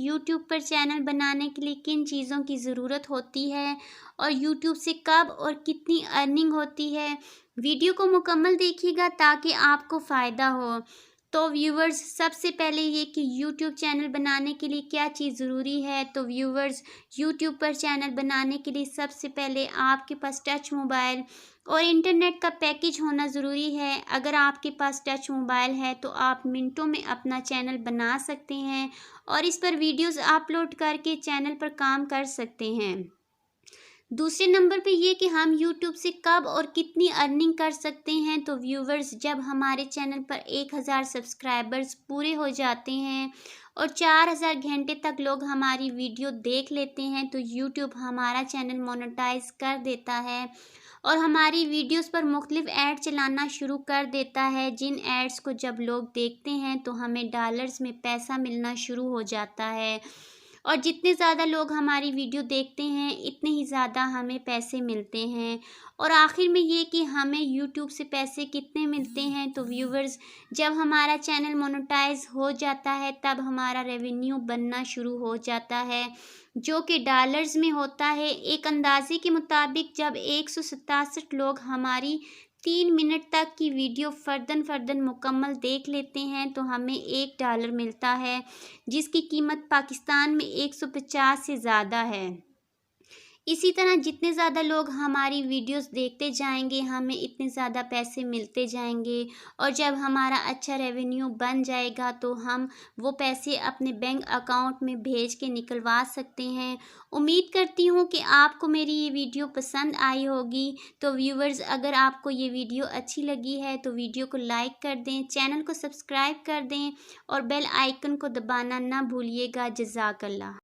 YouTube पर channel बनाने के लिए किन चीज़ों की ज़रूरत होती है और यूट्यूब से कब और कितनी अर्निंग होती है। वीडियो को मुकम्मल देखिएगा ताकि आपको फ़ायदा हो। तो व्यूवर्स, सबसे पहले ये कि यूट्यूब चैनल बनाने के लिए क्या चीज़ ज़रूरी है। तो व्यूवर्स, यूट्यूब पर चैनल बनाने के लिए सबसे पहले आपके पास टच मोबाइल और इंटरनेट का पैकेज होना ज़रूरी है। अगर आपके पास टच मोबाइल है तो आप मिनटों में अपना चैनल बना सकते हैं और इस पर वीडियोस अपलोड करके चैनल पर काम कर सकते हैं। दूसरे नंबर पे ये कि हम यूट्यूब से कब और कितनी अर्निंग कर सकते हैं। तो व्यूवर्स, जब हमारे चैनल पर 1000 सब्सक्राइबर्स पूरे हो जाते हैं और 4000 घंटे तक लोग हमारी वीडियो देख लेते हैं तो यूट्यूब हमारा चैनल मोनेटाइज कर देता है और हमारी वीडियोस पर मुख्तलिफ ऐड चलाना शुरू कर देता है, जिन एड्स को जब लोग देखते हैं तो हमें डॉलर्स में पैसा मिलना शुरू हो जाता है और जितने ज़्यादा लोग हमारी वीडियो देखते हैं इतने ही ज़्यादा हमें पैसे मिलते हैं। और आखिर में ये कि हमें यूट्यूब से पैसे कितने मिलते हैं। तो व्यूवर्स, जब हमारा चैनल मोनेटाइज हो जाता है तब हमारा रेवेन्यू बनना शुरू हो जाता है, जो कि डॉलर्स में होता है। एक अंदाजे के मुताबिक जब 167 लोग हमारी 3 मिनट तक की वीडियो फ़र्दन मुकम्मल देख लेते हैं तो हमें $1 मिलता है, जिसकी कीमत पाकिस्तान में 150 से ज़्यादा है। इसी तरह जितने ज़्यादा लोग हमारी वीडियोस देखते जाएंगे हमें इतने ज़्यादा पैसे मिलते जाएंगे और जब हमारा अच्छा रेवेन्यू बन जाएगा तो हम वो पैसे अपने बैंक अकाउंट में भेज के निकलवा सकते हैं। उम्मीद करती हूँ कि आपको मेरी ये वीडियो पसंद आई होगी। तो व्यूवर्स, अगर आपको ये वीडियो अच्छी लगी है तो वीडियो को लाइक कर दें, चैनल को सब्सक्राइब कर दें और बेल आइकन को दबाना ना भूलिएगा। जज़ाकल्लाह।